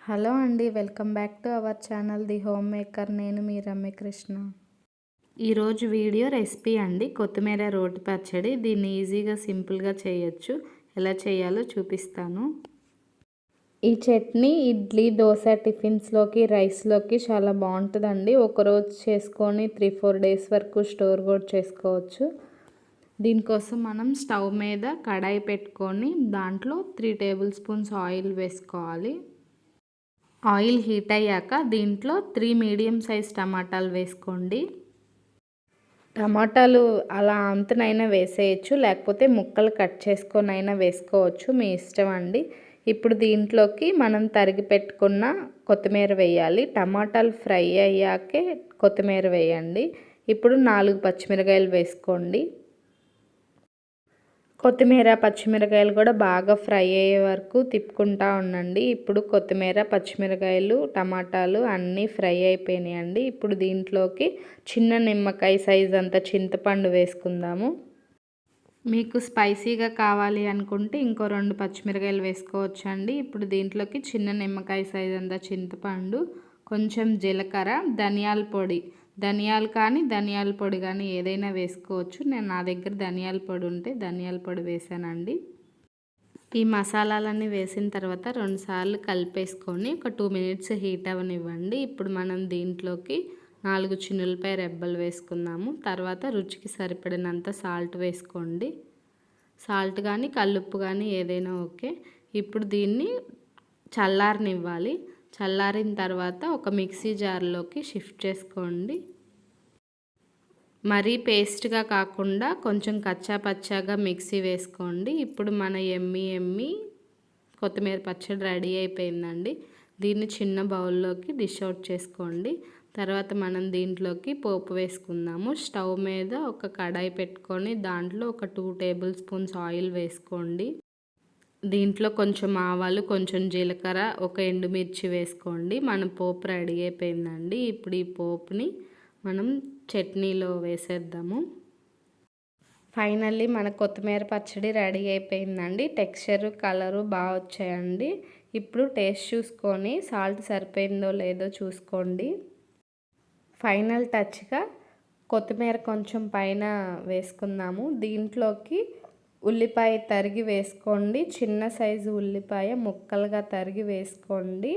Hello అండి, welcome back to our channel the home maker. నేను మీ రమ్యకృష్ణ. ఈరోజు వీడియో రెసిపీ అండి, కొత్తిమీర రోటి పచ్చడి. దీన్ని ఈజీగా సింపుల్గా చేయొచ్చు. ఎలా చేయాలో చూపిస్తాను. ఈ చట్నీ ఇడ్లీ, దోశ, టిఫిన్స్లోకి, రైస్లోకి చాలా బాగుంటుందండి. ఒకరోజు చేసుకొని 3-4 డేస్ వరకు స్టోర్ కూడా చేసుకోవచ్చు. దీనికోసం మనం స్టవ్ మీద కడాయి పెట్టుకొని దాంట్లో 3 టేబుల్ స్పూన్స్ ఆయిల్ వేసుకోవాలి. ఆయిల్ హీట్ అయ్యాక దీంట్లో 3 మీడియం సైజ్ టమాటాలు వేసుకోండి. టమాటాలు అలా అంతనైనా వేసేయచ్చు, లేకపోతే ముక్కలు కట్ చేసుకొని అయినా వేసుకోవచ్చు, మీ ఇష్టం అండి. ఇప్పుడు దీంట్లోకి మనం తరిగి పెట్టుకున్న కొత్తిమీర వేయాలి. టమాటాలు ఫ్రై అయ్యాకే కొత్తిమీర వేయండి. ఇప్పుడు 4 పచ్చిమిరకాయలు వేసుకోండి. కొత్తిమీర, పచ్చిమిరకాయలు కూడా బాగా ఫ్రై అయ్యే వరకు తిప్పుకుంటూ ఉండండి. ఇప్పుడు కొత్తిమీర, పచ్చిమిరకాయలు, టమాటాలు అన్నీ ఫ్రై అయిపోయినాయండి. ఇప్పుడు దీంట్లోకి చిన్న నిమ్మకాయ సైజ్ అంత చింతపండు వేసుకుందాము. మీకు స్పైసీగా కావాలి అనుకుంటే ఇంకో 2 పచ్చిమిరకాయలు వేసుకోవచ్చండి. ఇప్పుడు దీంట్లోకి చిన్న నిమ్మకాయ సైజ్ అంత చింతపండు, కొంచెం జీలకర్ర, ధనియాల పొడి, ధనియాలు కానీ ధనియాల పొడి కానీ ఏదైనా వేసుకోవచ్చు. నా దగ్గర ధనియాల పొడి ఉంటే ధనియాల పొడి వేసానండి. ఈ మసాలాలన్నీ వేసిన తర్వాత 2 సార్లు కలిపేసుకొని ఒక 2 మినిట్స్ హీట్ అవ్వనివ్వండి. ఇప్పుడు మనం దీంట్లోకి 4 చిన్నులపై రెబ్బలు వేసుకుందాము. తర్వాత రుచికి సరిపడినంత సాల్ట్ వేసుకోండి. సాల్ట్ కానీ కల్లుప్పు కానీ ఏదైనా ఓకే. ఇప్పుడు దీన్ని చల్లారనివ్వాలి. చల్లారిన తర్వాత ఒక మిక్సీ జార్లోకి షిఫ్ట్ చేసుకోండి. మరీ పేస్ట్గా కాకుండా కొంచెం కచ్చా పచ్చాగా మిక్సీ వేసుకోండి. ఇప్పుడు మన ఎమ్మి కొత్తిమీర పచ్చడి రెడీ అయిపోయిందండి. దీన్ని చిన్న బౌల్లోకి డిష్ అవుట్ చేసుకోండి. తర్వాత మనం దీంట్లోకి పోపు వేసుకుందాము. స్టవ్ మీద ఒక కడాయి పెట్టుకొని దాంట్లో ఒక 2 టేబుల్ స్పూన్స్ ఆయిల్ వేసుకోండి. దీంట్లో కొంచెం ఆవాలు, కొంచెం జీలకర్ర, ఒక ఎండుమిర్చి వేసుకోండి. మన పోపు రెడీ అయిపోయిందండి. ఇప్పుడు ఈ పోపుని మనం చట్నీలో వేసేద్దాము. ఫైనల్లీ మన కొత్తిమీర పచ్చడి రెడీ అయిపోయిందండి. టెక్స్చరు, కలరు బాగా వచ్చాయండి. ఇప్పుడు టేస్ట్ చూసుకొని సాల్ట్ సరిపోయిందో లేదో చూసుకోండి. ఫైనల్ టచ్గా కొత్తిమీర కొంచెం పైన వేసుకుందాము. దీంట్లోకి ఉల్లిపాయ తరిగి వేసుకోండి. చిన్న సైజు ఉల్లిపాయ ముక్కలుగా తరిగి వేసుకోండి.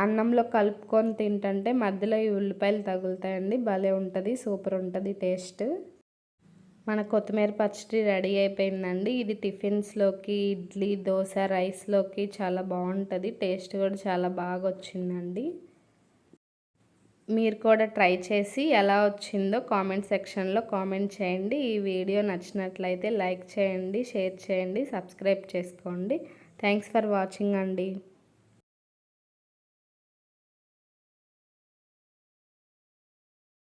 అన్నంలో కలుపుకొని తింటుంటే మధ్యలో ఈ ఉల్లిపాయలు తగులుతాయండి. భలే ఉంటుంది, సూపర్ ఉంటుంది టేస్ట్. మన కొత్తిమీర పచ్చడి రెడీ అయిపోయిందండి. ఇది టిఫిన్స్లోకి, ఇడ్లీ, దోశ, రైస్లోకి చాలా బాగుంటుంది. టేస్ట్ కూడా చాలా బాగా వచ్చిందండి. మీరు కూడా ట్రై చేసి ఎలా వచ్చిందో కామెంట్ సెక్షన్లో కామెంట్ చేయండి. ఈ వీడియో నచ్చినట్లయితే లైక్ చేయండి, షేర్ చేయండి, సబ్స్క్రైబ్ చేసుకోండి. థ్యాంక్స్ ఫర్ వాచింగ్ అండి.